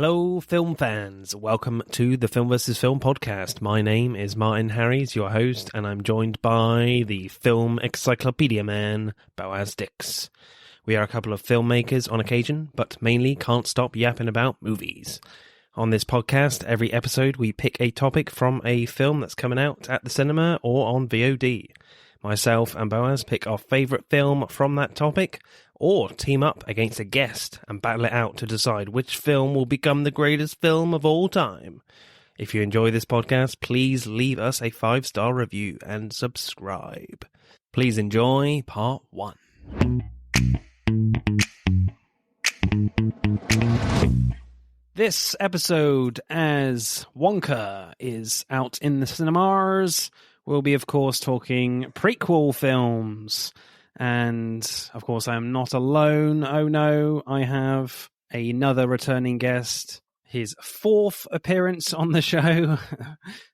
Hello, film fans. Welcome to the Film vs. Film podcast. My name is Martin Harries, your host, and I'm joined by the film encyclopedia man, Boaz Dix. We are a couple of filmmakers on occasion, but mainly can't stop yapping about movies. On this podcast, every episode we pick a topic from a film that's coming out at the cinema or on VOD. Myself and Boaz pick our favourite film from that topic, or team up against a guest and battle it out to decide which film will become the greatest film of all time. If you enjoy this podcast, please leave us a 5-star review and subscribe. Please enjoy part 1. This episode, as Wonka is out in the cinemas, we'll be, of course, talking prequel films. And, of course, I am not alone. Oh, no, I have another returning guest. His 4th appearance on the show,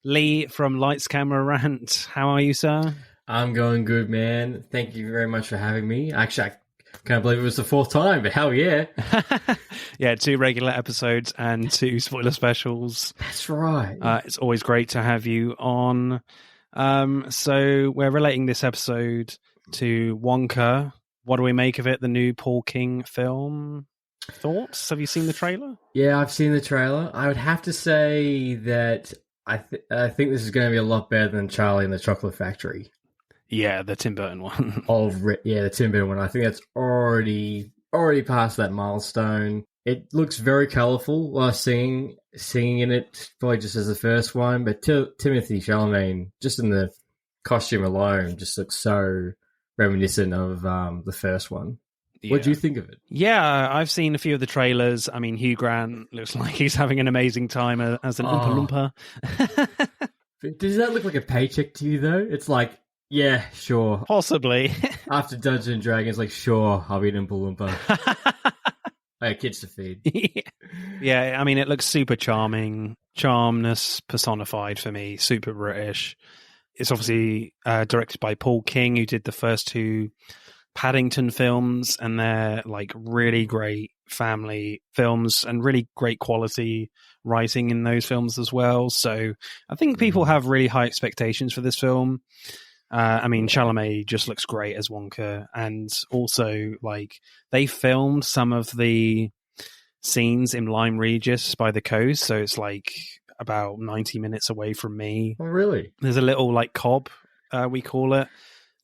Leigh from Lights, Camera, Rant. How are you, sir? I'm going good, man. Thank you very much for having me. Actually, I can't believe it was the 4th time, but hell yeah. Yeah, 2 regular episodes and 2 spoiler specials. That's right. It's always great to have you on. So we're relating this episode to Wonka. What do we make of it? The new Paul King film. Thoughts? Have you seen the trailer? Yeah, I've seen the trailer. I would have to say that I think this is going to be a lot better than Charlie and the Chocolate Factory. Yeah, the Tim Burton one. The Tim Burton one. I think that's already past that milestone. It looks very colourful. Singing in it, probably just as the first one. But Timothy Chalamet, just in the costume alone, just looks so reminiscent of the first one. Yeah. What do you think of it? Yeah, I've seen a few of the trailers. I mean, Hugh Grant looks like he's having an amazing time as an Oompa Loompa. Does that look like a paycheck to you, though? It's like, yeah, sure. Possibly. After Dungeons and Dragons, like, sure, I'll be an Oompa Loompa. I have kids to feed. Yeah, I mean, it looks super charming. Charmness personified for me. Super British. It's obviously directed by Paul King, who did the first 2 Paddington films, and they're like really great family films and really great quality writing in those films as well. So I think people have really high expectations for this film. I mean, Chalamet just looks great as Wonka, and also like they filmed some of the scenes in Lyme Regis by the coast, so it's like about 90 minutes away from me. Oh, really? There's a little like cob, we call it,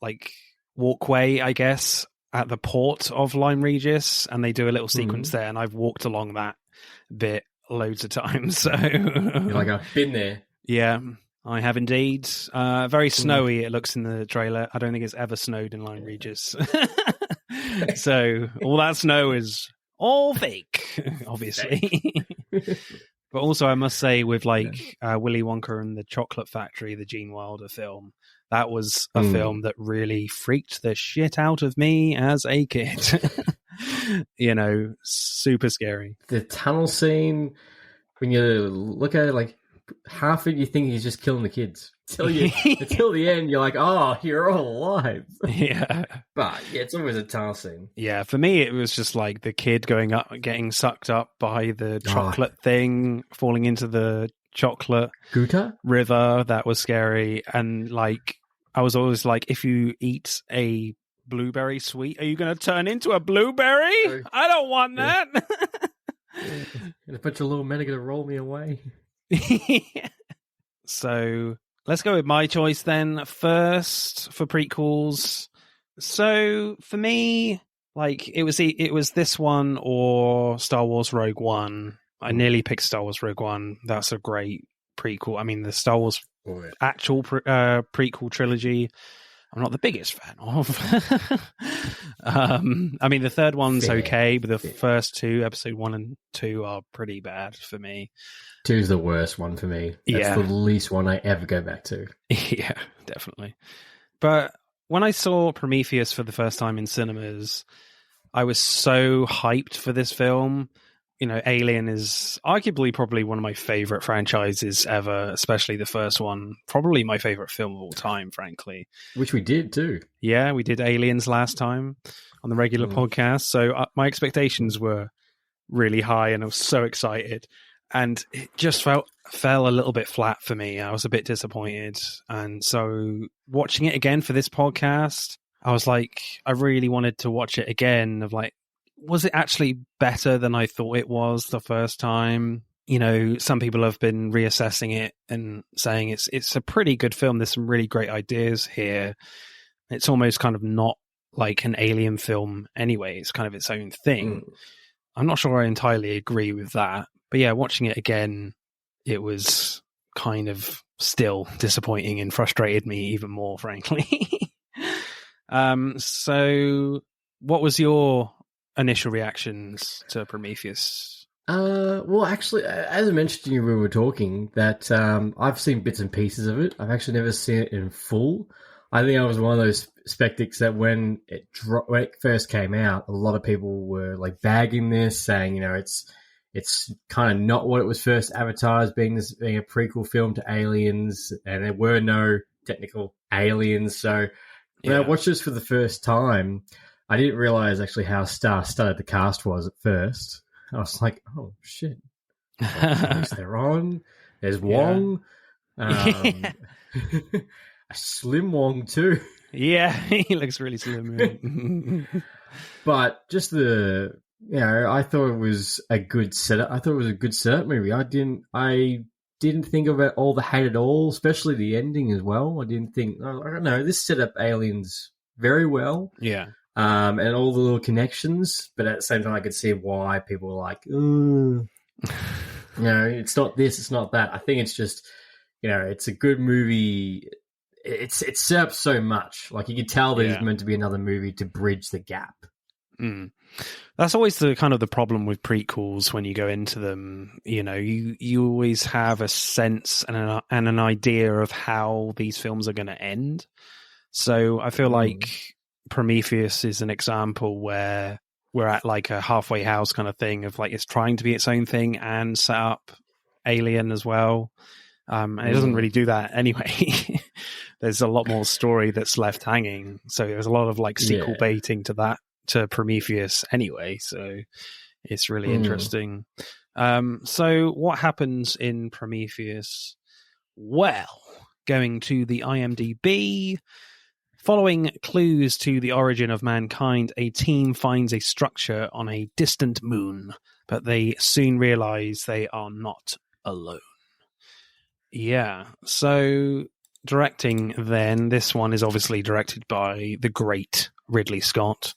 like walkway, I guess, at the port of Lyme Regis, and they do a little sequence there, and I've walked along that bit loads of times. So you're like, I've been there. Yeah, I have indeed. Very snowy it looks in the trailer. I don't think it's ever snowed in Lyme Regis. So all that snow is all fake, obviously. But also, I must say, with like Willy Wonka and the Chocolate Factory, the Gene Wilder film, that was a film that really freaked the shit out of me as a kid. You know, super scary. The tunnel scene, when you look at it, like half of it, you think he's just killing the kids. Until the end, you're like, oh, you're all alive. Yeah. But yeah, it's always a tunnel scene. Yeah, for me, it was just like the kid going up, getting sucked up by the chocolate thing, falling into the chocolate Gouda river. That was scary. And like, I was always like, if you eat a blueberry sweet, are you going to turn into a blueberry? I don't want that. And a bunch of little men are going to roll me away. So let's go with my choice then. First for prequels. So for me, like it was this one or Star Wars Rogue One. I nearly picked Star Wars Rogue One. That's a great prequel. I mean, the Star Wars actual prequel trilogy, I'm not the biggest fan of. I mean, the third one's okay, but the first 2, episode 1 and 2, are pretty bad for me. 2's the worst one for me. That's the least one I ever go back to. Yeah, definitely. But when I saw Prometheus for the first time in cinemas, I was so hyped for this film. You know, Alien is arguably probably one of my favorite franchises ever, especially the first one. Probably my favorite film of all time, frankly. Which we did too. Yeah, we did Aliens last time on the regular podcast. So my expectations were really high, and I was so excited. And it just fell a little bit flat for me. I was a bit disappointed. And so watching it again for this podcast, I was like, I really wanted to watch it again of like, was it actually better than I thought it was the first time? You know, some people have been reassessing it and saying it's a pretty good film. There's some really great ideas here. It's almost kind of not like an Alien film anyway. It's kind of its own thing. I'm not sure I entirely agree with that. But yeah, watching it again, it was kind of still disappointing and frustrated me even more, frankly. So what was your initial reactions to Prometheus? Well, actually, as I mentioned to you when we were talking, that I've seen bits and pieces of it. I've actually never seen it in full. I think I was one of those skeptics that when it first came out, a lot of people were like bagging this, saying, you know, it's kind of not what it was first advertised, being a prequel film to Aliens, and there were no technical aliens. So when I watched this for the first time, I didn't realize actually how star-studded the cast was at first. I was like, oh, shit. They're on. There's Wong. A slim Wong, too. Yeah, he looks really slim. But just I thought it was a good setup. I thought it was a good setup movie. I didn't think about all the hate at all, especially the ending as well. I didn't think, I don't know, this set up Aliens very well. Yeah. And all the little connections, but at the same time, I could see why people were like, you know, it's not this, it's not that. I think it's just, you know, it's a good movie. It's set up so much. Like, you could tell there's meant to be another movie to bridge the gap. That's always the kind of the problem with prequels when you go into them. You know, you always have a sense and an idea of how these films are going to end. So I feel like Prometheus is an example where we're at like a halfway house kind of thing of like it's trying to be its own thing and set up Alien as well. And it doesn't really do that anyway. There's a lot more story that's left hanging. So there's a lot of like sequel baiting to Prometheus anyway. So it's really interesting. So what happens in Prometheus? Well, going to the IMDb, following clues to the origin of mankind, a team finds a structure on a distant moon, but they soon realize they are not alone. Yeah, so directing then, this one is obviously directed by the great Ridley Scott.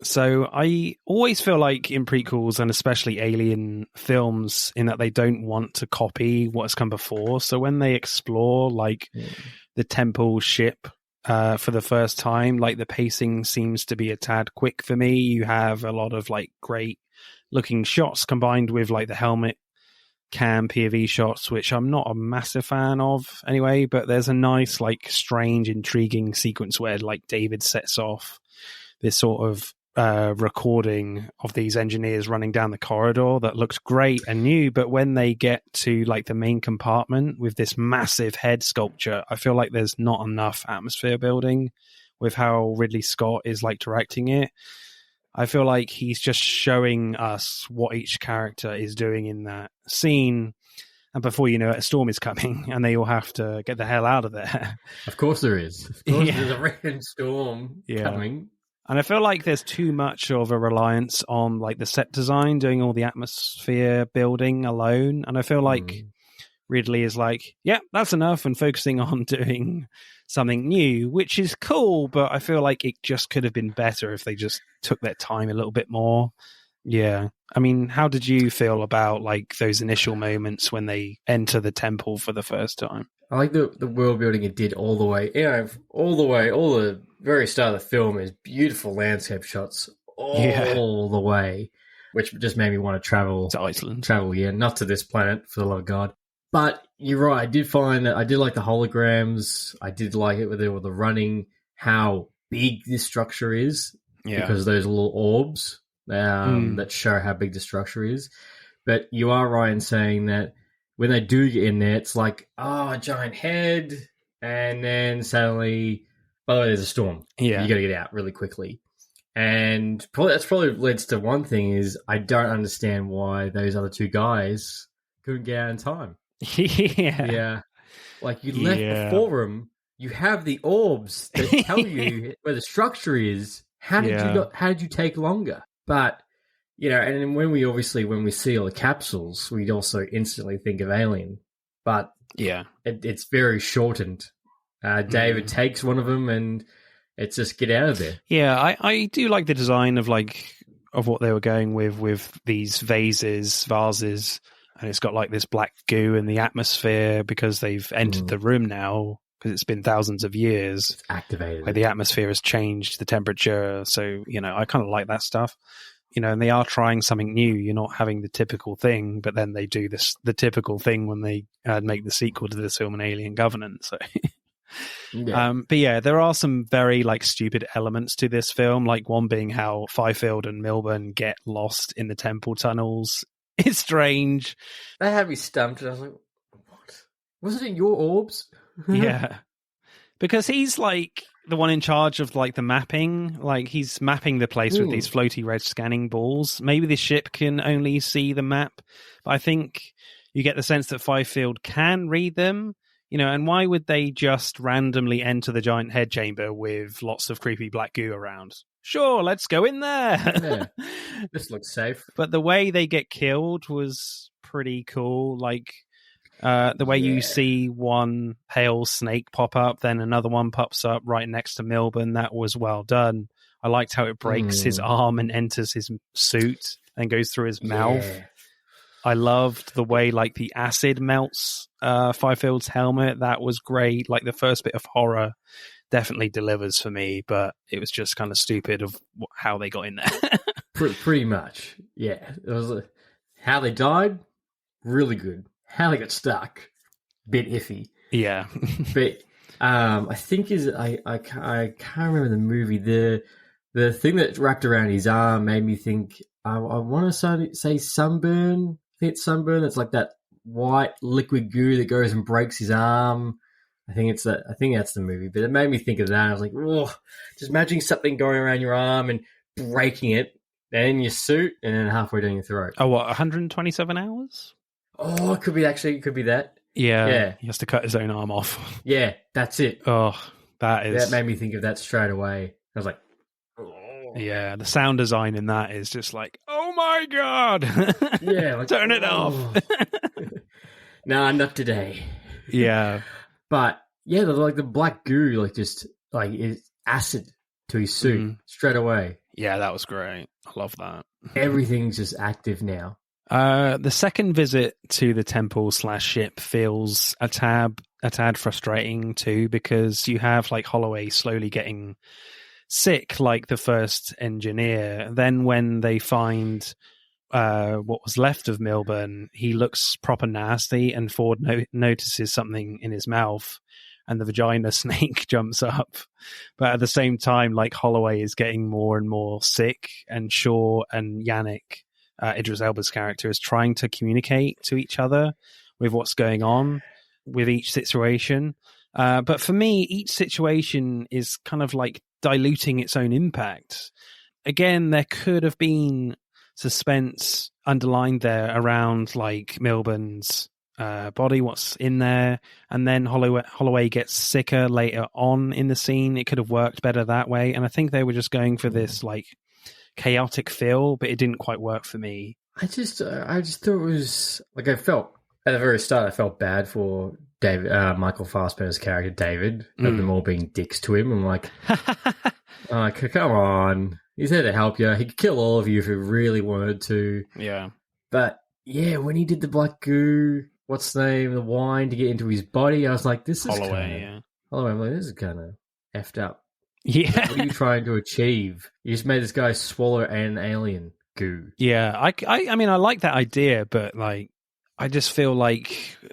So I always feel like in prequels, and especially Alien films, in that they don't want to copy what's come before. So when they explore like the temple ship for the first time, like the pacing seems to be a tad quick for me. You have a lot of like great looking shots combined with like the helmet cam POV shots, which I'm not a massive fan of anyway, but there's a nice like strange intriguing sequence where like David sets off this sort of recording of these engineers running down the corridor that looks great and new, but when they get to like the main compartment with this massive head sculpture, I feel like there's not enough atmosphere building with how Ridley Scott is like directing it. I feel like he's just showing us what each character is doing in that scene, and before you know it, a storm is coming and they all have to get the hell out of there. Of course there is. Of course there's a random storm coming. And I feel like there's too much of a reliance on like the set design doing all the atmosphere building alone. And I feel like Ridley is like, yeah, that's enough, and focusing on doing something new, which is cool, but I feel like it just could have been better if they just took their time a little bit more. Yeah. I mean, how did you feel about like those initial moments when they enter the temple for the first time? I like the world building it did all the way, all the very start of the film is beautiful landscape shots all the way, which just made me want to travel to Iceland. Not to this planet, for the love of God. But you're right, I did find that I did like the holograms. I did like it with the running, how big this structure is, because of those little orbs that show how big the structure is. But you are right in saying that when they do get in there, it's like, a giant head, and then suddenly, by the way, there's a storm. Yeah. You got to get out really quickly. And that's probably leads to one thing is I don't understand why those other two guys couldn't get out in time. Yeah. Like you left before them, you have the orbs that tell you where the structure is. How did you take longer? But and then when we see all the capsules, we'd also instantly think of Alien. But it's very shortened. David takes one of them and it's just get out of there. Yeah, I do like the design of what they were going with these vases, and it's got like this black goo in the atmosphere because they've entered the room now because it's been thousands of years. It's activated. Like the atmosphere has changed the temperature, so I kind of like that stuff. And they are trying something new. You're not having the typical thing, but then they do the typical thing when they make the sequel to this film, an Alien Covenant. So. But yeah, there are some very stupid elements to this film, like one being how Fifield and Milburn get lost in the temple tunnels. It's strange. That had me stumped, and I was like, "What? Wasn't it your orbs?" Yeah, because he's the one in charge of the mapping. He's mapping the place with these floaty red scanning balls. Maybe the ship can only see the map, but I think you get the sense that Fifield can read them. And why would they just randomly enter the giant head chamber with lots of creepy black goo around? Sure, let's go in there. Yeah. This looks safe. But the way they get killed was pretty cool. The way you see one pale snake pop up, then another one pops up right next to Milburn. That was well done. I liked how it breaks his arm and enters his suit and goes through his mouth. I loved the way the acid melts Fifield's helmet. That was great. The first bit of horror definitely delivers for me, but it was just kind of stupid of how they got in there. Pretty much, yeah. It was how they died, really good. How they got stuck, bit iffy. Yeah, but I think I can't remember the movie. The thing that wrapped around his arm made me think. I want to say sunburn. It's sunburn. It's that white liquid goo that goes and breaks his arm. I think that's the movie. But it made me think of that. I was like, oh, just imagining something going around your arm and breaking it, then in your suit, and then halfway down your throat. Oh, what? 127 hours? Oh, it could be that. Yeah. He has to cut his own arm off. Yeah, that's it. Oh, that made me think of that straight away. I was like, yeah, the sound design in that is just oh my god! Yeah, turn it off. Nah, not today. Yeah, but yeah, the black goo, just is acid to his suit straight away. Yeah, that was great. I love that. Everything's just active now. The second visit to the temple / ship feels a tad frustrating too, because you have Holloway slowly getting sick like the first engineer. Then when they find what was left of Milburn, he looks proper nasty, and Ford notices something in his mouth, and the vagina snake jumps up. But at the same time, Holloway is getting more and more sick, and Shaw and Yannick, Idris Elba's character, is trying to communicate to each other with what's going on with each situation. But for me, each situation is kind of diluting its own impact. Again, there could have been suspense underlined there around Milburn's body, what's in there, and then Holloway gets sicker later on in the scene. It could have worked better that way, and I think they were just going for this chaotic feel, but it didn't quite work for me. I just thought it was I felt at the very start, I felt bad for David, Michael Fassbender's character, David, of them all being dicks to him. I'm like, come on. He's there to help you. He could kill all of you if he really wanted to. Yeah. But, yeah, when he did the black goo, what's the name, the wine to get into his body, I was like, this is Holloway, Holloway, I'm like, this is kind of effed up. Yeah. What are you trying to achieve? You just made this guy swallow an alien goo. Yeah, I mean, I like that idea, but, I just feel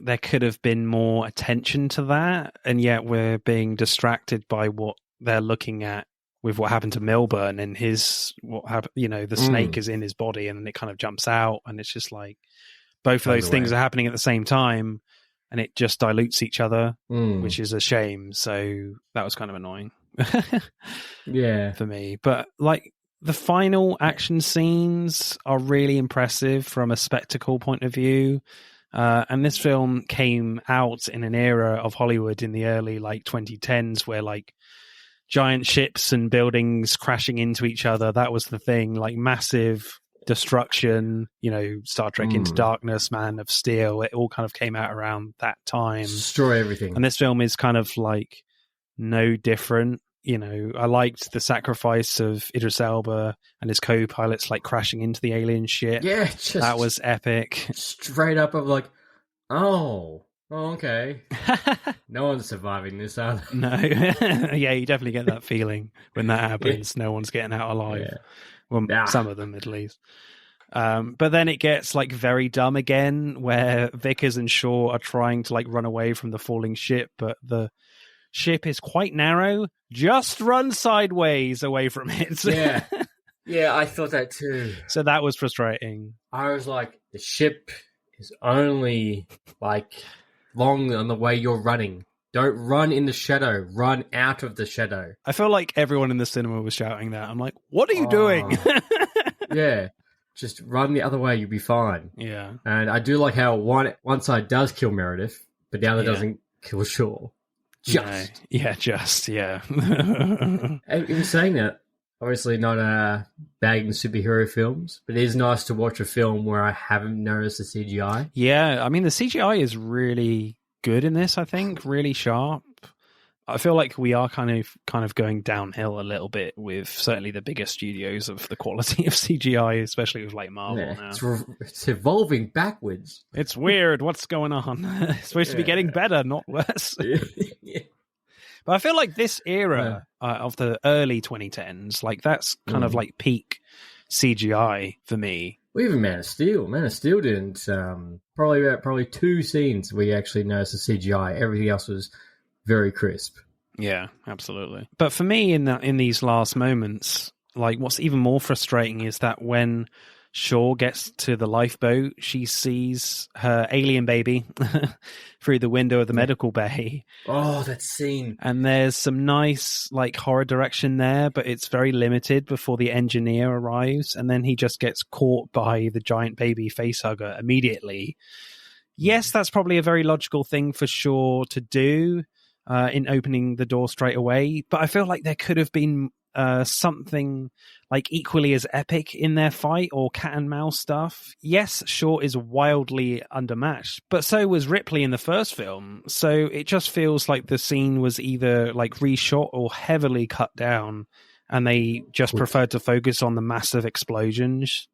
there could have been more attention to that, and yet we're being distracted by what they're looking at with what happened to Milburn and the snake is in his body and it kind of jumps out, and it's just both of those things are happening at the same time, and it just dilutes each other, which is a shame. So that was kind of annoying. Yeah, for me. But the final action scenes are really impressive from a spectacle point of view. And this film came out in an era of Hollywood in the early 2010s where giant ships and buildings crashing into each other. That was the thing, massive destruction, Star Trek Into Darkness, Man of Steel. It all kind of came out around that time. Destroy everything. And this film is kind of no different. I liked the sacrifice of Idris Elba and his co-pilots crashing into the alien ship. Yeah, that was epic. Straight up of oh, okay. No one's surviving this, are they? No. Yeah, you definitely get that feeling when that happens. Yeah. No one's getting out alive. Yeah. Well, some of them at least. But then it gets very dumb again, where Vickers and Shaw are trying to run away from the falling ship, but the ship is quite narrow. Just run sideways away from it. Yeah. Yeah, I thought that too. So that was frustrating. I was like, the ship is only long on the way you're running. Don't run in the shadow. Run out of the shadow. I feel like everyone in the cinema was shouting that. I'm like, what are you doing? Yeah. Just run the other way. You'll be fine. Yeah. And I do like how one side does kill Meredith, but the other doesn't kill Shaw. Just. No. Yeah, just. Yeah. In saying that, obviously not bagging superhero films, but it is nice to watch a film where I haven't noticed the CGI. Yeah, I mean, the CGI is really good in this, I think. Really sharp. I feel like we are kind of going downhill a little bit with certainly the bigger studios of the quality of CGI, especially with Marvel now. It's evolving backwards. It's weird. What's going on? It's supposed to be getting better, not worse. Yeah. But I feel like this era of the early 2010s, that's kind of peak CGI for me. Well, even Man of Steel. Man of Steel didn't. Probably two scenes where you actually noticed the CGI. Everything else was very crisp. Yeah, absolutely. But for me, in these last moments, what's even more frustrating is that when Shaw gets to the lifeboat, she sees her alien baby through the window of the medical bay. Oh, that scene. And there's some nice horror direction there, but it's very limited before the engineer arrives, and then he just gets caught by the giant baby facehugger immediately. Yes, that's probably a very logical thing for Shaw to do in opening the door straight away, but I feel like there could have been something equally as epic in their fight, or cat and mouse stuff. Yes, Shaw is wildly undermatched, but so was Ripley in the first film. So it just feels like the scene was either reshot or heavily cut down, and they just preferred to focus on the massive explosions,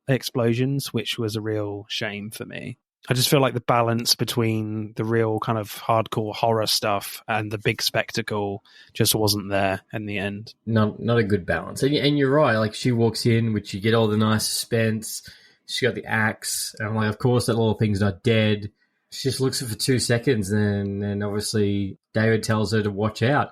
which was a real shame for me. I just feel like the balance between the real kind of hardcore horror stuff and the big spectacle just wasn't there in the end. Not a good balance. And you're right. She walks in, which you get all the nice suspense. She got the axe. And I'm like, of course, that little thing's not dead. She just looks at it for 2 seconds. And then obviously David tells her to watch out.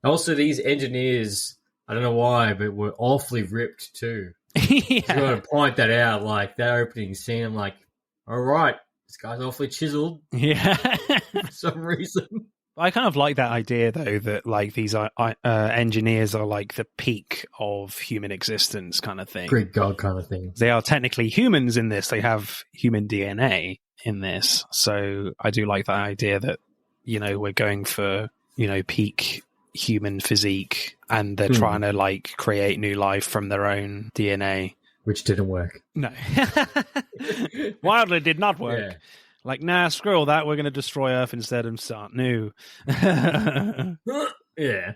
Also, these engineers, I don't know why, but were awfully ripped too. Yeah. So I got to point that out. That opening scene, I'm like, all right. This guy's awfully chiseled. Yeah. For some reason. I kind of like that idea, though, that these engineers are the peak of human existence kind of thing. Greek god kind of thing. They are technically humans in this. They have human DNA in this. So I do like that idea that, we're going for, peak human physique, and they're trying to create new life from their own DNA. Which didn't work. No. Wildly did not work. Yeah. Nah, screw all that. We're going to destroy Earth instead and start new. Yeah.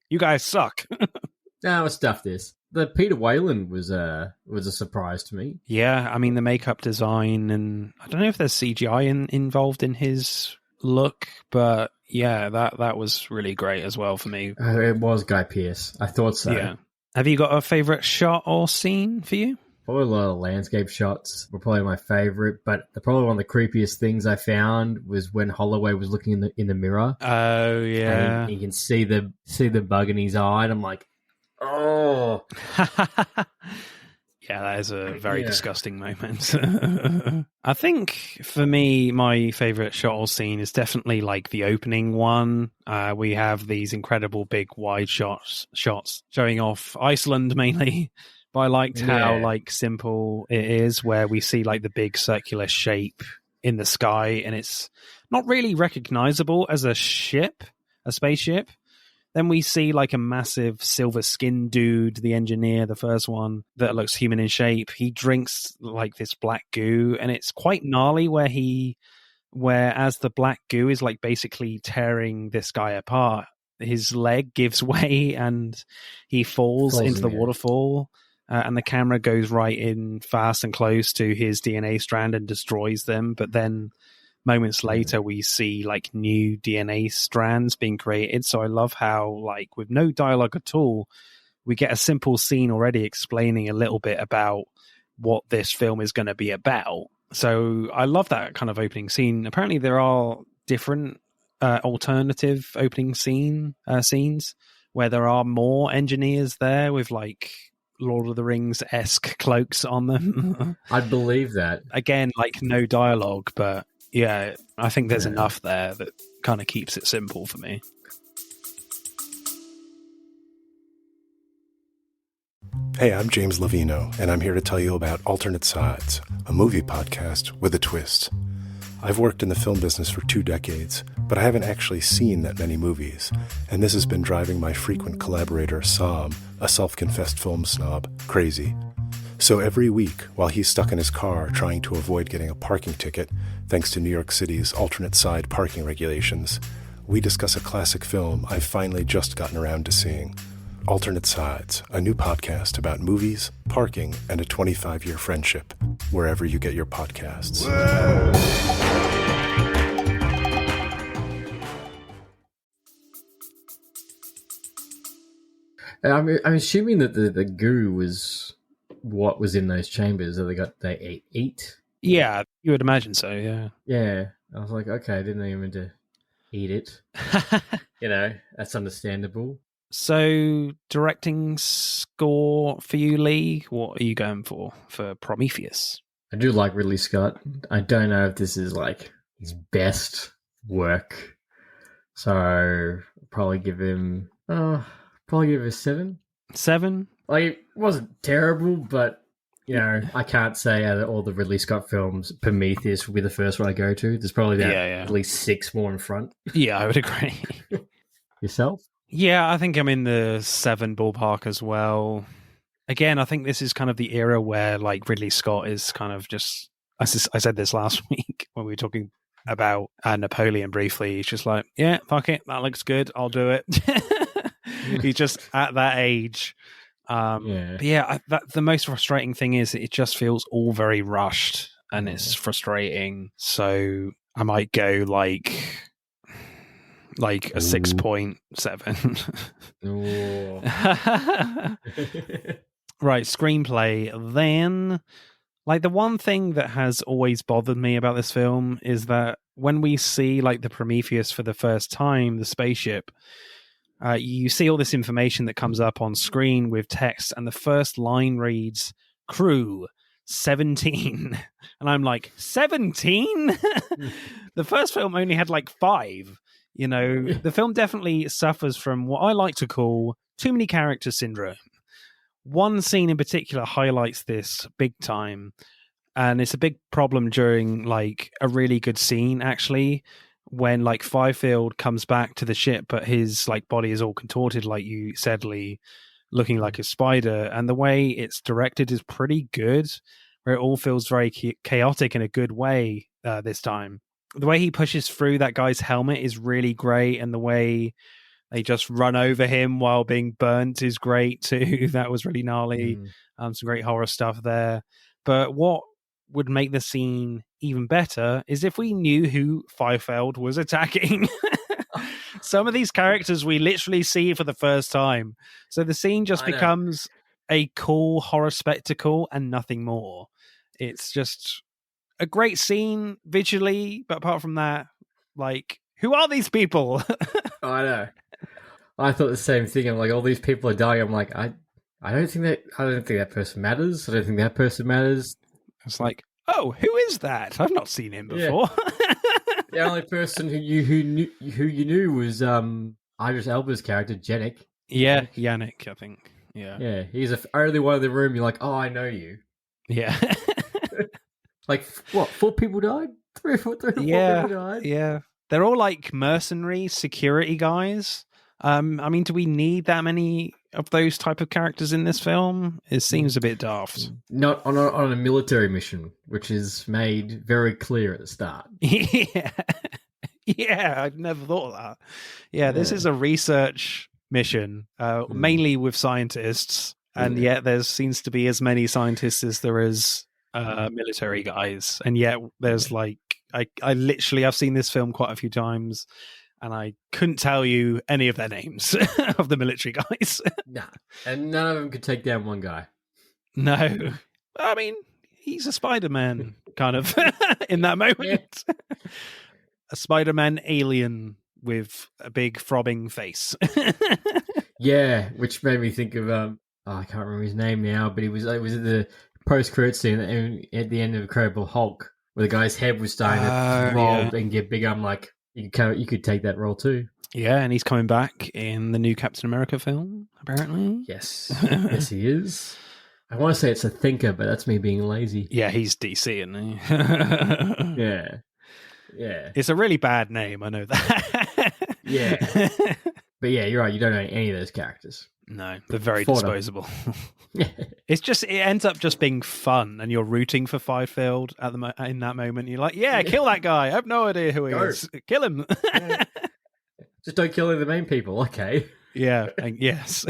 You guys suck. No, it's stuff this. The Peter Whalen was a surprise to me. Yeah, I mean, the makeup design, and I don't know if there's CGI involved in his look, but yeah, that was really great as well for me. It was Guy Pearce. I thought so. Yeah. Have you got a favourite shot or scene for you? Probably a lot of landscape shots were probably my favourite, but probably one of the creepiest things I found was when Holloway was looking in the mirror. Oh yeah, and you can see the bug in his eye, and I'm like, oh. Yeah, that is a very disgusting moment. I think for me, my favourite shot or scene is definitely the opening one. We have these incredible big wide shots showing off Iceland mainly, But I liked how Yeah. like simple it is, where we see like the big circular shape in the sky, and it's not really recognizable as a spaceship. Then we see like a massive silver skinned dude, the engineer, the first one, that looks human in shape. He drinks like this black goo, and it's quite gnarly where as the black goo is like basically tearing this guy apart, his leg gives way and he falls into the waterfall. And the camera goes right in fast and close to his DNA strand and destroys them. But then moments later, we see like new DNA strands being created. So I love how, like, with no dialogue at all, we get a simple scene already explaining a little bit about what this film is going to be about. So I love that kind of opening scene. Apparently there are different alternative opening scenes where there are more engineers there with like Lord of the Rings-esque cloaks on them. I believe that. Again, like no dialogue, but yeah, I think there's enough there that kind of keeps it simple for me. Hey, I'm James Lovino, and I'm here to tell you about Alternate Sides, a movie podcast with a twist. I've worked in the film business for 2 decades, but I haven't actually seen that many movies, and this has been driving my frequent collaborator, Sam, a self-confessed film snob, crazy. So every week, while he's stuck in his car trying to avoid getting a parking ticket, thanks to New York City's alternate side parking regulations, we discuss a classic film I've finally just gotten around to seeing. Alternate Sides, a new podcast about movies, parking, and a 25-year friendship, wherever you get your podcasts. I'm assuming that the goo was what was in those chambers that they ate. Yeah, you would imagine so, yeah. Yeah. I was like, okay, I didn't even mean to eat it. That's understandable. So, directing score for you, Leigh, what are you going for Prometheus? I do like Ridley Scott. I don't know if this is like his best work. So, probably give him a 7. 7? Like, it wasn't terrible, but, I can't say out of all the Ridley Scott films, Prometheus will be the first one I go to. There's probably at least 6 more in front. Yeah, I would agree. Yourself? Yeah, I think I'm in the 7 ballpark as well. Again, I think this is kind of the era where like Ridley Scott is kind of just, I said this last week when we were talking about Napoleon briefly. He's just like, yeah, fuck it, that looks good, I'll do it. He's just at that age. But yeah, the most frustrating thing is it just feels all very rushed and it's frustrating. So I might go like a 6.7. Right, screenplay. Then, like, the one thing that has always bothered me about this film is that when we see like the Prometheus for the first time, the spaceship, you see all this information that comes up on screen with text, and the first line reads "Crew 17," and I'm like, 17? The first film only had like 5. The film definitely suffers from what I like to call too many character syndrome. One scene in particular highlights this big time, and it's a big problem during like a really good scene, actually, when like Fifield comes back to the ship, but his like body is all contorted, like you said, Leigh, looking like a spider. And the way it's directed is pretty good, where it all feels very chaotic in a good way this time. The way he pushes through that guy's helmet is really great, and the way they just run over him while being burnt is great too. That was really gnarly. Some great horror stuff there. But what would make the scene even better is if we knew who Fifield was attacking. Some of these characters we literally see for the first time. So the scene just becomes a cool horror spectacle and nothing more. It's just a great scene visually, but apart from that, like, who are these people? I know. I thought the same thing. I'm like, all these people are dying. I'm like, I don't think that person matters. I don't think that person matters. It's like, oh, who is that? I've not seen him before. Yeah. The only person who you knew was Idris Elba's character, Yannick. Yeah, Yannick, I think. Yeah, he's the only one in the room. You're like, oh, I know you. Yeah. Like, what? 4 people died? 3 or 4 people died? Yeah. They're all like mercenary security guys. I mean, do we need that many of those type of characters in this film? It seems a bit daft. Not on a military mission, which is made very clear at the start. Yeah. Yeah, I'd never thought of that. Yeah, this is a research mission, mainly with scientists, and yet there seems to be as many scientists as there is military guys, and yet there's like I literally I've seen this film quite a few times, and I couldn't tell you any of their names of the military guys. Nah, and none of them could take down one guy. No, I mean he's a Spider-Man kind of in that moment. A Spider-Man alien with a big throbbing face. Yeah, which made me think of I can't remember his name now, but it was at the post-credit scene at the end of Incredible Hulk, where the guy's head was starting to throb and get bigger. I'm like, you could take that role too. Yeah, and he's coming back in the new Captain America film, apparently. Yes, yes, he is. I want to say it's a thinker, but that's me being lazy. Yeah, he's DC, isn't he? Yeah. Yeah. It's a really bad name, I know that. Yeah. But yeah, you're right. You don't know any of those characters. No, they're very disposable. It ends up just being fun, and you're rooting for Fifield in that moment. You're like, yeah, kill that guy. I have no idea who he is. Kill him. Just don't kill the main people. Okay. Yeah. Yes.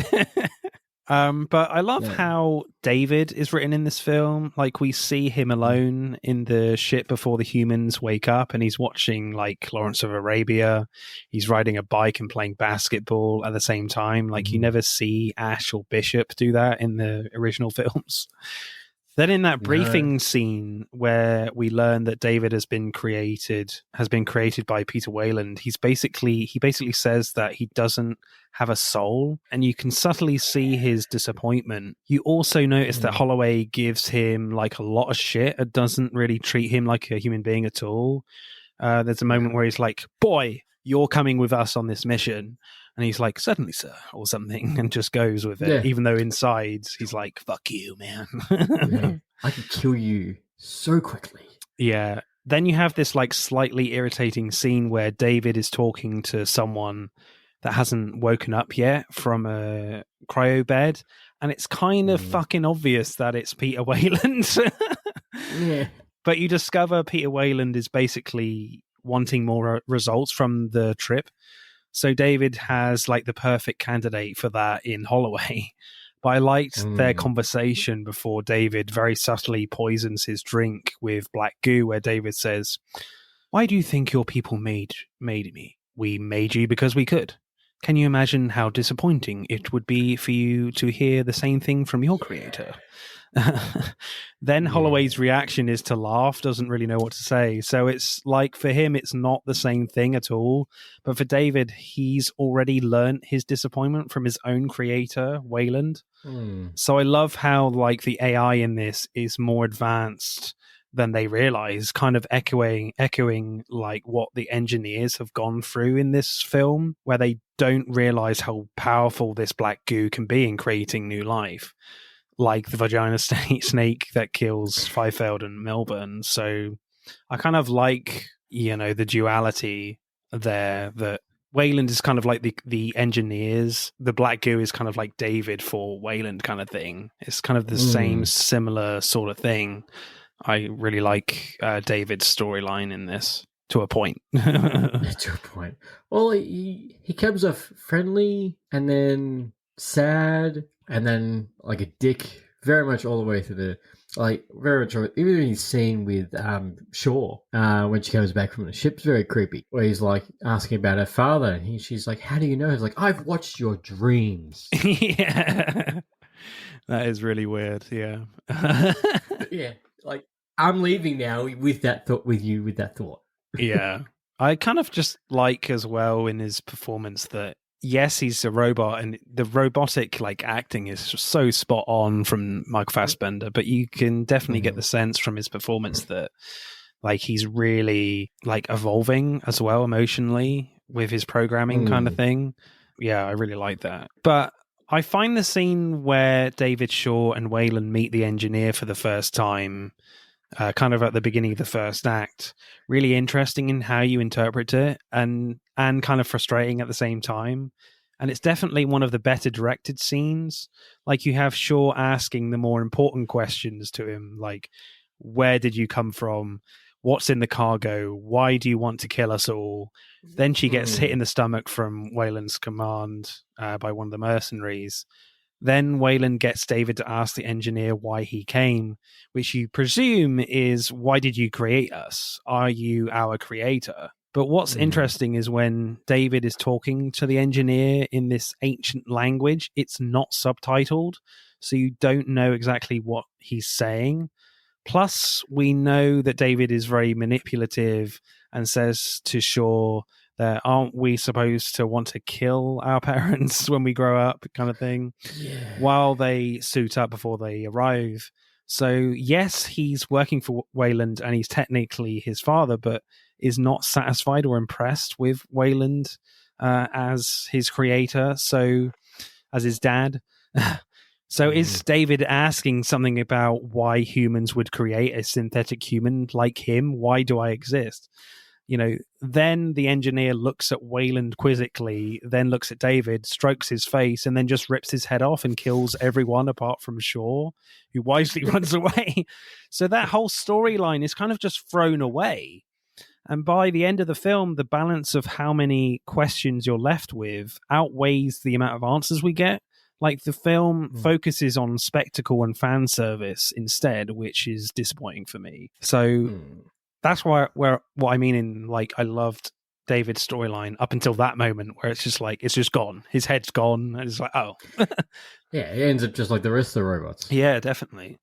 But I love how David is written in this film. Like, we see him alone in the ship before the humans wake up, and he's watching like Lawrence of Arabia. He's riding a bike and playing basketball at the same time. Like, you never see Ash or Bishop do that in the original films. Then in that briefing scene where we learn that David has been created by Peter Wayland, he basically says that he doesn't have a soul, and you can subtly see his disappointment. You also notice that Holloway gives him like a lot of shit and doesn't really treat him like a human being at all. There's a moment where he's like, "Boy, you're coming with us on this mission." And he's like, "Certainly, sir," or something, and just goes with it, even though inside he's like, "Fuck you, man." I could kill you so quickly. Yeah. Then you have this like slightly irritating scene where David is talking to someone that hasn't woken up yet from a cryo bed, and it's kind of fucking obvious that it's Peter Wayland. But you discover Peter Wayland is basically wanting more results from the trip. So David has like the perfect candidate for that in Holloway. But I liked their conversation before David very subtly poisons his drink with black goo, where David says, "Why do you think your people made me? We made you because we could. Can you imagine how disappointing it would be for you to hear the same thing from your creator?" Then Holloway's reaction is to laugh, doesn't really know what to say. So it's like, for him, it's not the same thing at all. But for David, he's already learnt his disappointment from his own creator, Wayland. So I love how like the AI in this is more advanced than they realize, kind of echoing like what the engineers have gone through in this film, where they don't realize how powerful this black goo can be in creating new life. Like the vagina snake that kills Fifield and Melbourne. So I kind of like, the duality there, that Wayland is kind of like the engineers. The black goo is kind of like David for Wayland kind of thing. It's kind of the same similar sort of thing. I really like David's storyline in this to a point. To a point. Well, he comes off friendly and then sad and then like a dick, very much all the way through the, like, very much, even in his scene with Shaw, when she comes back from the ship's very creepy, where he's like asking about her father, and she's like, "How do you know?" He's like, "I've watched your dreams." Yeah. That is really weird. Yeah. Yeah. Like, I'm leaving now with that thought. Yeah. I kind of just like as well in his performance that, yes, he's a robot, and the robotic like acting is so spot on from Mike Fassbender, but you can definitely get the sense from his performance that like he's really like evolving as well emotionally with his programming kind of thing. Yeah, I really like that. But I find the scene where David Shaw and Wayland meet the engineer for the first time, kind of at the beginning of the first act, really interesting in how you interpret it, and kind of frustrating at the same time. And it's definitely one of the better directed scenes. Like, you have Shaw asking the more important questions to him, like, where did you come from? What's in the cargo? Why do you want to kill us all? Then she gets hit in the stomach from Wayland's command by one of the mercenaries. Then Wayland gets David to ask the engineer why he came, which you presume is, why did you create us? Are you our creator? But what's interesting is when David is talking to the engineer in this ancient language, it's not subtitled, so you don't know exactly what he's saying. Plus, we know that David is very manipulative and says to Shaw that, aren't we supposed to want to kill our parents when we grow up, kind of thing, while they suit up before they arrive. So, yes, he's working for Wayland and he's technically his father, but is not satisfied or impressed with Wayland as his creator, so as his dad. So is David asking something about why humans would create a synthetic human like him? Why do I exist? Then the engineer looks at Wayland quizzically, then looks at David, strokes his face, and then just rips his head off and kills everyone apart from Shaw, who wisely runs away. So that whole storyline is kind of just thrown away. And by the end of the film, the balance of how many questions you're left with outweighs the amount of answers we get. Like, the film focuses on spectacle and fan service instead, which is disappointing for me. So that's what I mean in, like, I loved David's storyline up until that moment where it's just like, it's just gone. His head's gone. And it's like, oh. Yeah, it ends up just like the rest of the robots. Yeah, definitely.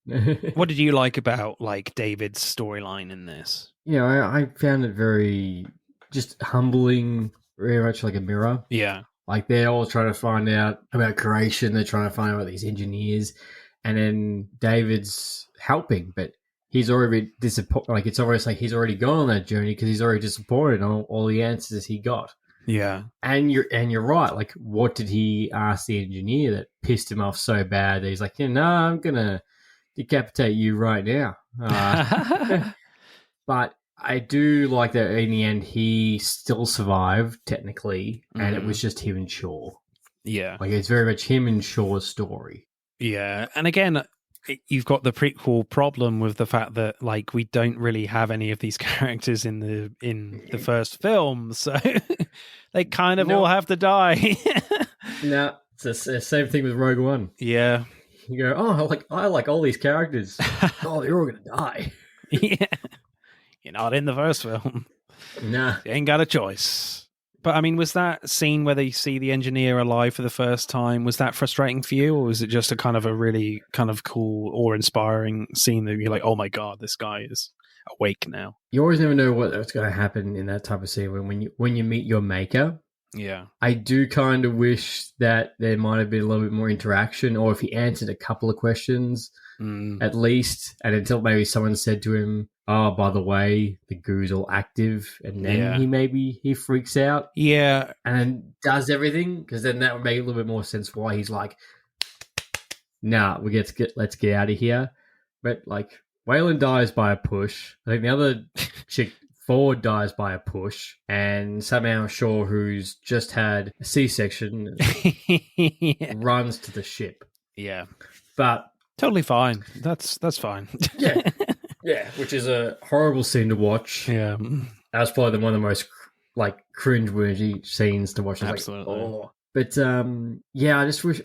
What did you like about, like, David's storyline in this? I found it very just humbling, very much like a mirror. Yeah. Like, they're all trying to find out about creation. They're trying to find out about these engineers. And then David's helping, but he's already disappointed. Like, it's almost like he's already gone on that journey because he's already disappointed on all the answers he got. Yeah. And you're right. Like, what did he ask the engineer that pissed him off so bad that he's like, no, I'm going to decapitate you right now. But I do like that in the end he still survived, technically, and it was just him and Shaw. Yeah. Like, it's very much him and Shaw's story. Yeah. And again, you've got the prequel problem with the fact that, like, we don't really have any of these characters in the first film, so they kind of all have to die. No, it's the same thing with Rogue One. Yeah. You go, oh, I like all these characters. Oh, they're all going to die. Yeah. You're not in the first film. Nah. You ain't got a choice. But, I mean, was that scene where they see the engineer alive for the first time, was that frustrating for you? Or was it just a kind of a really kind of cool or inspiring scene that you're like, oh my God, this guy is awake now? You always never know what's going to happen in that type of scene when you meet your maker. Yeah. I do kind of wish that there might have been a little bit more interaction, or if he answered a couple of questions at least, and until maybe someone said to him, oh, by the way, the goo's all active, and then he freaks out. Yeah. And does everything, because then that would make a little bit more sense why he's like, nah, let's get out of here. But, like, Wayland dies by a push. I think the other chick, Ford, dies by a push, and somehow Shaw, who's just had a C-section, runs to the ship. Yeah. But totally fine. That's fine. Yeah. Yeah, which is a horrible scene to watch. Yeah. That was probably one of the most, like, cringe-worthy scenes to watch. Absolutely. Like, oh. But, I just wish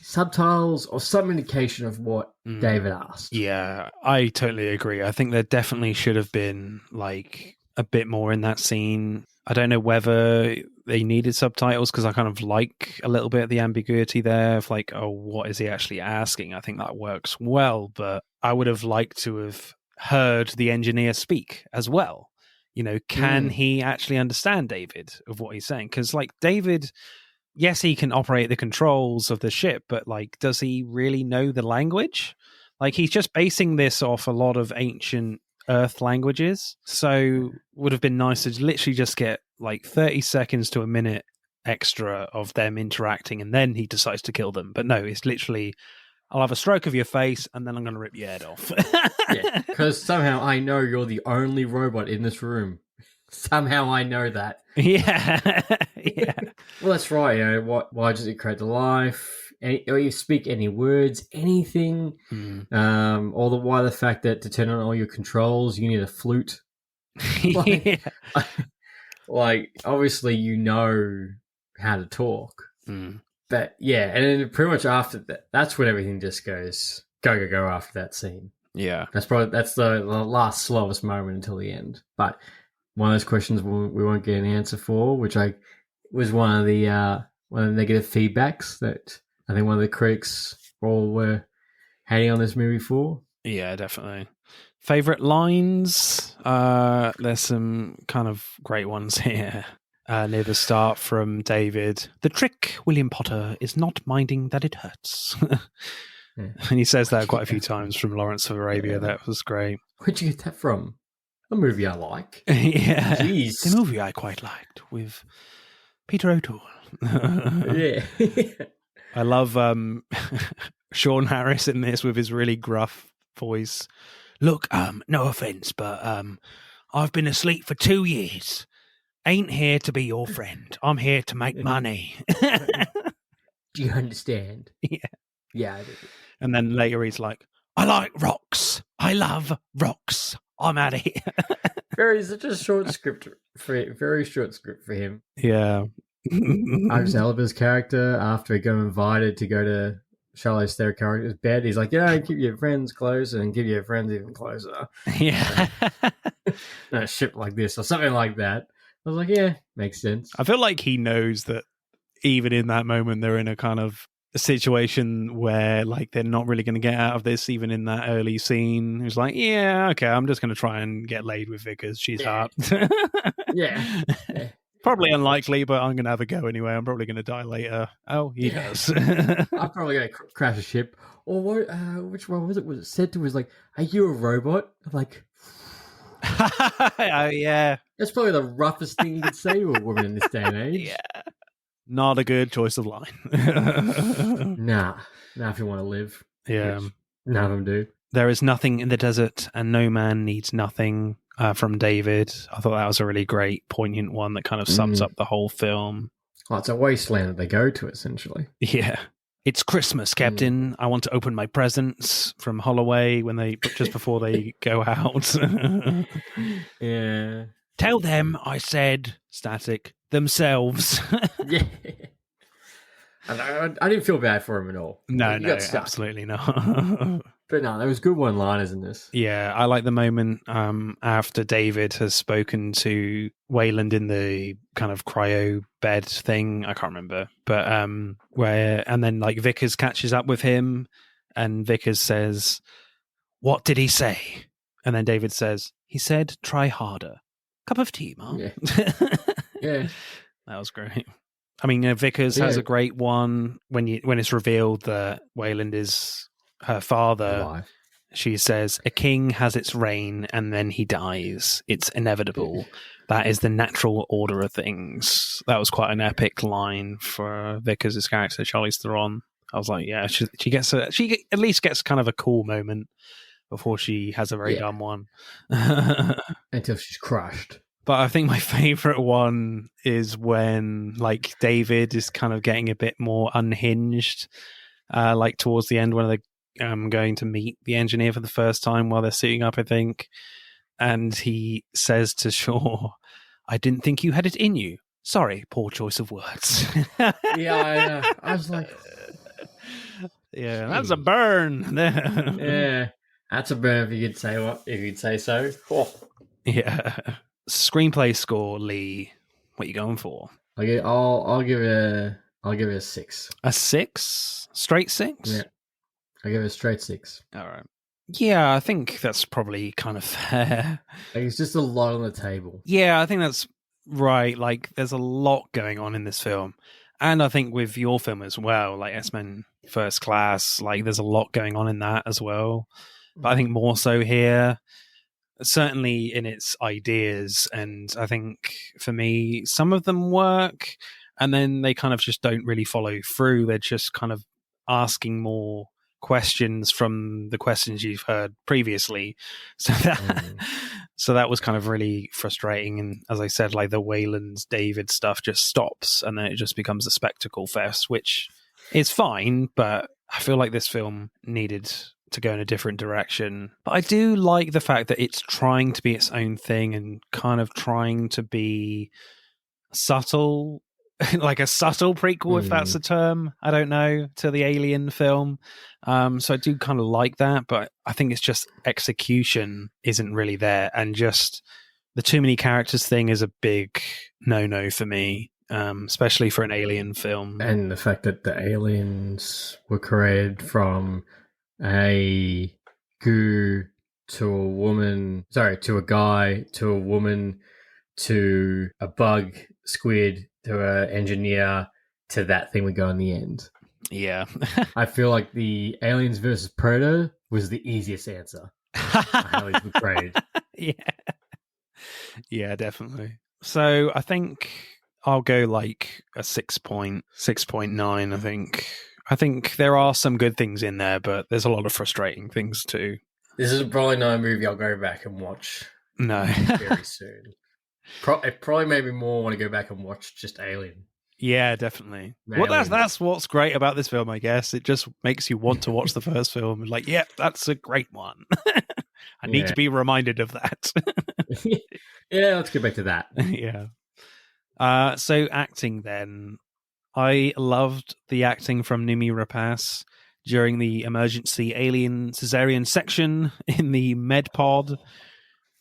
subtitles or some indication of what David asked. Yeah, I totally agree. I think there definitely should have been, like, a bit more in that scene. I don't know whether they needed subtitles, because I kind of like a little bit of the ambiguity there of, like, oh, what is he actually asking? I think that works well, but I would have liked to have heard the engineer speak as well. Can he actually understand David of what he's saying? Because, like, David, yes, he can operate the controls of the ship, but, like, does he really know the language? Like, he's just basing this off a lot of ancient Earth languages. So would have been nice to literally just get, like, 30 seconds to a minute extra of them interacting, and then he decides to kill them. But no, it's literally, I'll have a stroke of your face, and then I'm going to rip your head off. Yeah, because somehow I know you're the only robot in this room. Somehow I know that. Yeah. Yeah. Well, that's right. You know, why does it create the life? Or you speak any words, anything. Why the fact that to turn on all your controls, you need a flute. Yeah. Like, obviously, you know how to talk. But yeah, and then pretty much after that, that's when everything just goes go after that scene. Yeah. That's the last slowest moment until the end. But one of those questions we won't get an answer for, which was one of the negative feedbacks that I think one of the critics all were hating on this movie for. Yeah, definitely. Favorite lines? There's some kind of great ones here. Near the start from David. The trick, William Potter, is not minding that it hurts. Yeah. And he says that quite a few times from Lawrence of Arabia. Yeah. That was great. Where'd you get that from? A movie I like. Yeah. Jeez. The movie I quite liked with Peter O'Toole. Yeah. I love Sean Harris in this with his really gruff voice. Look, no offense, but I've been asleep for 2 years. Ain't here to be your friend. I'm here to make money. Do you understand? Yeah. Yeah, I do. And then later he's like, I like rocks. I love rocks. I'm out of here. Such a short script very short script for him. Yeah. Idris Elba's character, after he got invited to go to Charlize Theron's character's bed, he's like, keep your friends close and give your friends even closer. Yeah. Shit like this or something like that. I was like, yeah, makes sense. I feel like he knows that even in that moment, they're in a kind of situation where like they're not really going to get out of this. Even in that early scene, he's like, yeah, okay, I'm just going to try and get laid with Vickers. She's hot. Yeah. Probably unlikely, but I'm going to have a go anyway. I'm probably going to die later. Oh, he does. I'm probably going to crash a ship. Or what? Which one was it? Was it said to? Was like, are you a robot? I'm like, oh yeah. That's probably the roughest thing you could say to a woman in this day and age. Yeah. Not a good choice of line. Nah, if you want to live. Yeah. None of them do. There is nothing in the desert and no man needs nothing, from David. I thought that was a really great, poignant one that kind of sums up the whole film. Oh, it's a wasteland that they go to, essentially. Yeah. It's Christmas, Captain. I want to open my presents from Holloway just before they go out. Yeah. Tell them I said static themselves. Yeah. I didn't feel bad for him at all. No, absolutely not. But no, there was good one-liners in this. Yeah, I like the moment after David has spoken to Wayland in the kind of cryo bed thing. I can't remember, but and then like Vickers catches up with him, and Vickers says, "What did he say?" And then David says, "He said, try harder. Cup of tea, Mom." Yeah. Yeah. That was great. I mean, Vickers has a great one when it's revealed that Wayland is her father. Alive. She says, "A king has its reign and then he dies. It's inevitable. That is the natural order of things." That was quite an epic line for Vickers' character, Charlize Theron. I was like, yeah, she at least gets kind of a cool moment before she has a very dumb one. Until she's crushed. But I think my favorite one is when like David is kind of getting a bit more unhinged, like towards the end when they're going to meet the engineer for the first time while they're suiting up, I think. And he says to Shaw, "I didn't think you had it in you. Sorry, poor choice of words." Yeah, I know. I was like, yeah, that's a burn. Yeah, that's a burn if you'd say so. Oh. Yeah. Screenplay score, Leigh. What are you going for? I'll give it a 6. A 6? Straight 6? Yeah. I'll give it a straight 6. All right. Yeah, I think that's probably kind of fair. Like, it's just a lot on the table. Yeah, I think that's right. Like, there's a lot going on in this film. And I think with your film as well, like X-Men First Class, like there's a lot going on in that as well. But I think more so here, certainly in its ideas. And I think for me, some of them work. and then they kind of just don't really follow through. They're just kind of asking more questions from the questions you've heard previously. So that was kind of really frustrating. And as I said, like the Wayland's David stuff just stops, and then it just becomes a spectacle fest, which is fine, but I feel like this film needed to go in a different direction. But I do like the fact that it's trying to be its own thing and kind of trying to be subtle, like a subtle prequel, if that's a term, I don't know, to the Alien film. So I do kind of like that, but I think it's just execution isn't really there, and just the too many characters thing is a big no-no for me, especially for an Alien film. And the fact that the aliens were created from a goo to a woman, to a guy, to a woman, to a bug, squid, to an engineer, to that thing we got in the end. Yeah. I feel like the Aliens versus Predator was the easiest answer. Aliens were created. Yeah, definitely. So I think I'll go like a 6.9, I think there are some good things in there, but there's a lot of frustrating things too. This is probably not a movie I'll go back and watch. No. Very soon. It probably made me more want to go back and watch just Alien. Yeah, definitely. Well, that's what's great about this film, I guess. It just makes you want to watch the first film. Like, yeah, that's a great one. I need to be reminded of that. Yeah, let's get back to that. Yeah. So acting then. I loved the acting from Noomi Rapace during the emergency alien cesarean section in the med pod.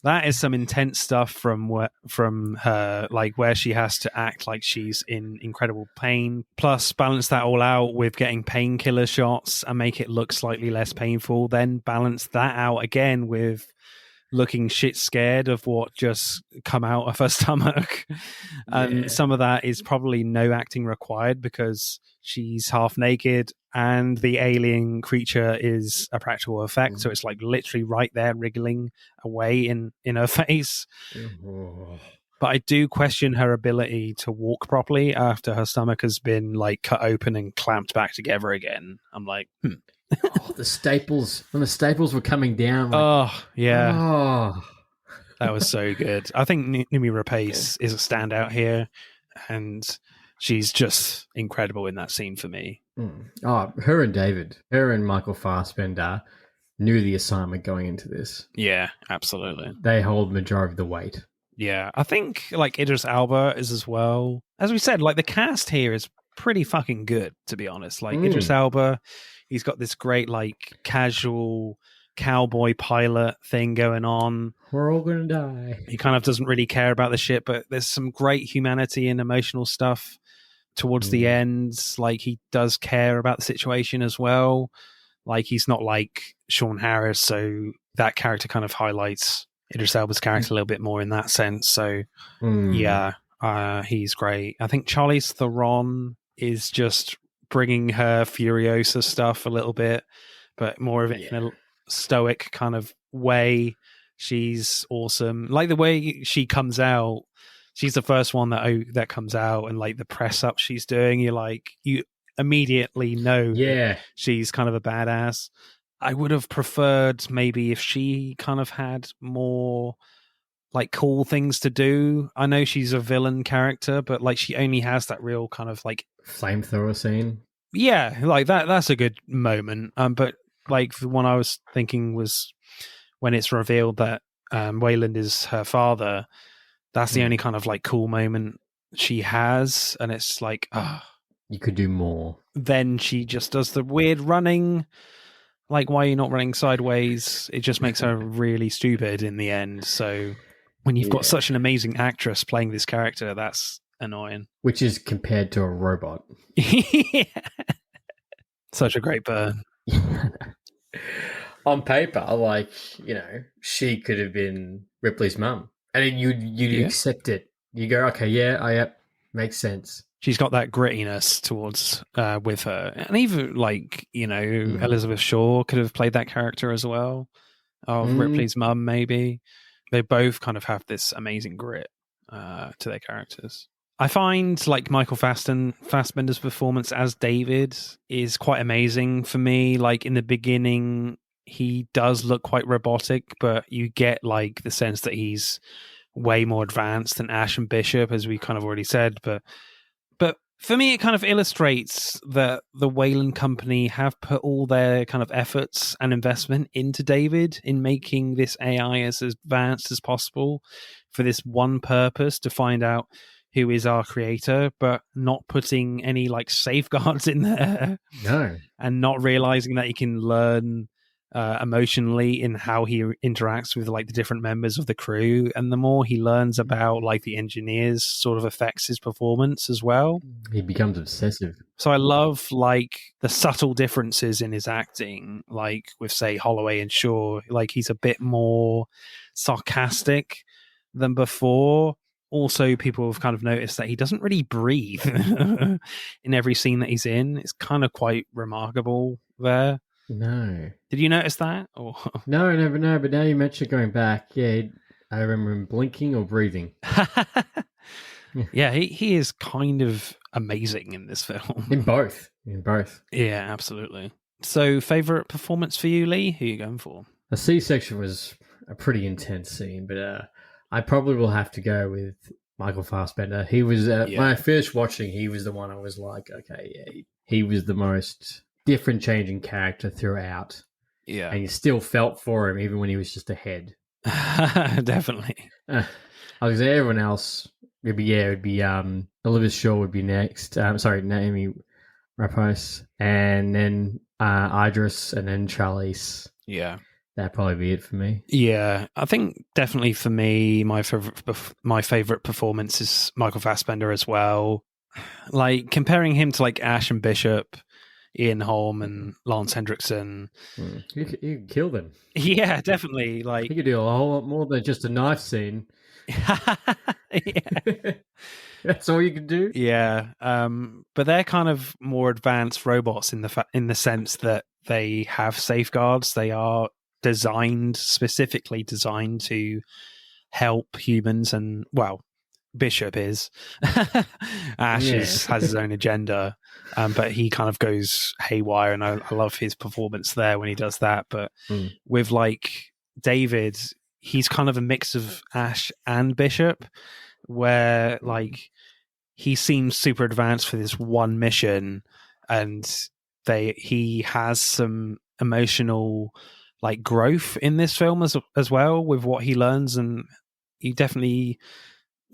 That is some intense stuff from her, like where she has to act like she's in incredible pain. Plus, balance that all out with getting painkiller shots and make it look slightly less painful. Then balance that out again with looking shit scared of what just come out of her stomach. And some of that is probably no acting required because she's half naked and the alien creature is a practical effect. So it's like literally right there wriggling away in her face. But I do question her ability to walk properly after her stomach has been like cut open and clamped back together again. I'm like, the staples, when the staples were coming down. That was so good. I think Noomi Rapace is a standout here, and she's just incredible in that scene for me. Her and Michael Fassbender knew the assignment going into this. Yeah, absolutely. They hold majority of the weight. Yeah, I think like Idris Elba is as well. As we said, like the cast here is pretty fucking good, to be honest. Like Idris Elba, he's got this great like casual cowboy pilot thing going on. We're all gonna die. He kind of doesn't really care about the shit, but there's some great humanity and emotional stuff towards the end. Like he does care about the situation as well. Like he's not like Sean Harris, so that character kind of highlights Idris Elba's character a little bit more in that sense. So he's great. I think Charlize Theron is just bringing her Furiosa stuff a little bit, but more of it in a stoic kind of way. She's awesome. Like the way she comes out, she's the first one that comes out, and like the press up she's doing, you immediately know she's kind of a badass. I would have preferred maybe if she kind of had more like cool things to do. I know she's a villain character, but like she only has that real kind of like flamethrower scene. Yeah, like that's a good moment. But like the one I was thinking was when it's revealed that Wayland is her father. That's the only kind of like cool moment she has, and it's like, you could do more. Then she just does the weird running. Like, why are you not running sideways? It just makes her really stupid in the end. So when you've got such an amazing actress playing this character, that's annoying. Which is compared to a robot. Such a great burn. On paper, like, she could have been Ripley's mum. And you'd accept it. You go, okay, makes sense. She's got that grittiness towards with her, and even like Elizabeth Shaw could have played that character as well. Ripley's mum, maybe. They both kind of have this amazing grit to their characters. I find like Michael Fassbender's performance as David is quite amazing for me. Like in the beginning, he does look quite robotic, but you get like the sense that he's way more advanced than Ash and Bishop, as we kind of already said. But for me, it kind of illustrates that the Wayland Company have put all their kind of efforts and investment into David in making this AI as advanced as possible for this one purpose, to find out who is our creator, but not putting any like safeguards in there. No. And not realizing that he can learn emotionally in how he interacts with like the different members of the crew, and the more he learns about like the engineers sort of affects his performance as well. He becomes obsessive. So I love like the subtle differences in his acting, like with say Holloway and Shaw. Like he's a bit more sarcastic than before. Also, people have kind of noticed that he doesn't really breathe in every scene that he's in. It's kind of quite remarkable there. No. Did you notice that? Or No, never know. But now you mentioned going back. Yeah, I remember him blinking or breathing. Yeah, he is kind of amazing in this film. In both. Yeah, absolutely. So, favorite performance for you, Leigh? Who are you going for? The C-section was a pretty intense scene, but I probably will have to go with Michael Fassbender. He was, when I first watching, he was the one I was like, okay, yeah, he was the most different changing character throughout. Yeah. And you still felt for him even when he was just a head. Definitely. I was there, everyone else, it'd be Olivia Shaw would be next. Naomi Rapace, and then Idris, and then Charlize. Yeah. That'd probably be it for me. Yeah, I think definitely for me, my favorite performance is Michael Fassbender as well. Like comparing him to like Ash and Bishop, Ian Holm and Lance Hendrickson. You could kill them. Yeah, definitely. Like you could do a whole lot more than just a knife scene. Yeah. That's all you can do. Yeah, but they're kind of more advanced robots in the sense that they have safeguards. They are specifically designed to help humans, and well, Bishop is. Ash has his own agenda, but he kind of goes haywire, and I love his performance there when he does that. But with like David, he's kind of a mix of Ash and Bishop, where like he seems super advanced for this one mission, and he has some emotional like growth in this film as well with what he learns, and you definitely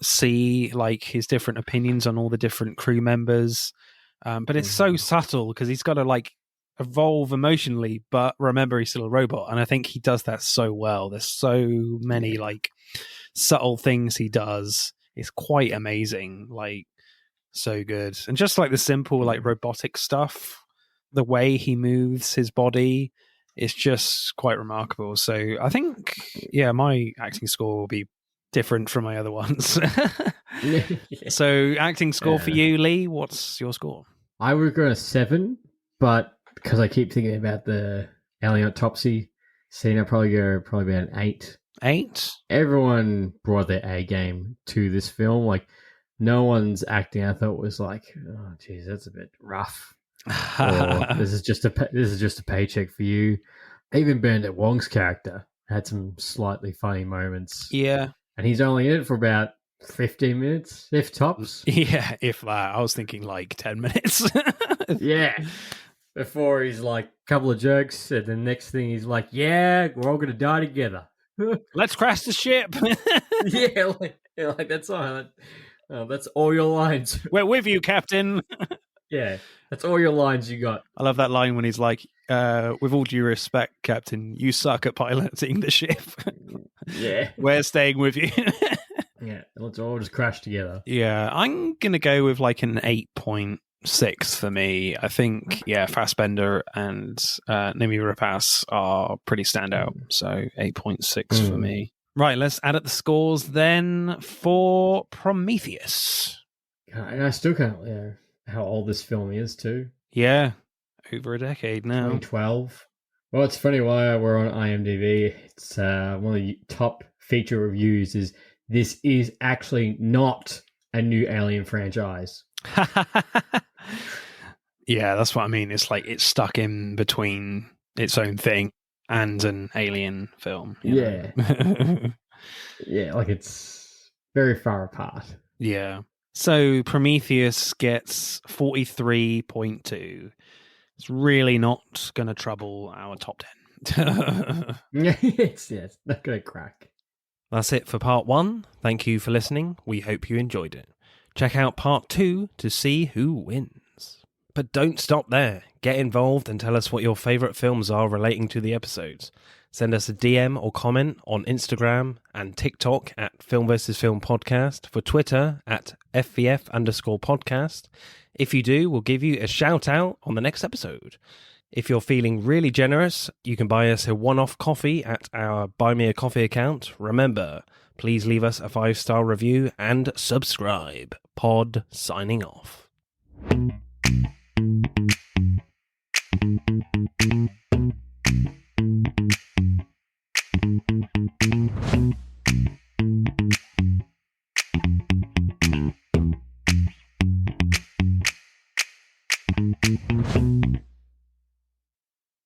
see like his different opinions on all the different crew members, but it's so subtle because he's got to like evolve emotionally, but remember he's still a robot, and I think he does that so well. There's so many like subtle things he does. It's quite amazing, like so good. And just like the simple like robotic stuff, the way he moves his body, it's just quite remarkable. So I think my acting score will be different from my other ones. So acting score for you, Leigh, what's your score? I would go a 7, but because I keep thinking about the alien autopsy scene, I'd probably about an 8. 8? Everyone brought their A game to this film. Like no one's acting I thought was like, oh geez, that's a bit rough. Or this is just a paycheck for you. Even Bernadette Wong's character had some slightly funny moments. Yeah. And he's only in it for about 15 minutes, if tops. Yeah, if that. I was thinking like 10 minutes. Yeah. Before he's like, a couple of jokes, and the next thing he's like, yeah, we're all going to die together. Let's crash the ship. like that's all. That's all your lines. We're with you, Captain. Yeah, that's all your lines you got. I love that line when he's like, with all due respect, Captain, you suck at piloting the ship. Yeah. We're staying with you. Yeah, let's all just crash together. Yeah, I'm going to go with like an 8.6 for me. I think, Fassbender and Naomi Rapace are pretty standout. So 8.6 for me. Right, let's add up the scores then for Prometheus. And I still can't how old this film is too. Yeah, over a decade now. 2012. Well, it's funny why we're on IMDb. It's one of the top feature reviews is this is actually not a new Alien franchise. Yeah, that's what I mean. It's like it's stuck in between its own thing and an Alien film. Yeah. Yeah, like it's very far apart. Yeah. So Prometheus gets 43.2. It's really not going to trouble our top 10. It's not going to crack. That's it for part 1. Thank you for listening. We hope you enjoyed it. Check out part 2 to see who wins. But don't stop there. Get involved and tell us what your favourite films are relating to the episodes. Send us a DM or comment on Instagram and TikTok at Film vs. Film Podcast, for Twitter at FVF_podcast. If you do, we'll give you a shout out on the next episode. If you're feeling really generous, you can buy us a one-off coffee at our Buy Me a Coffee account. Remember, please leave us a 5-star review and subscribe. Pod signing off.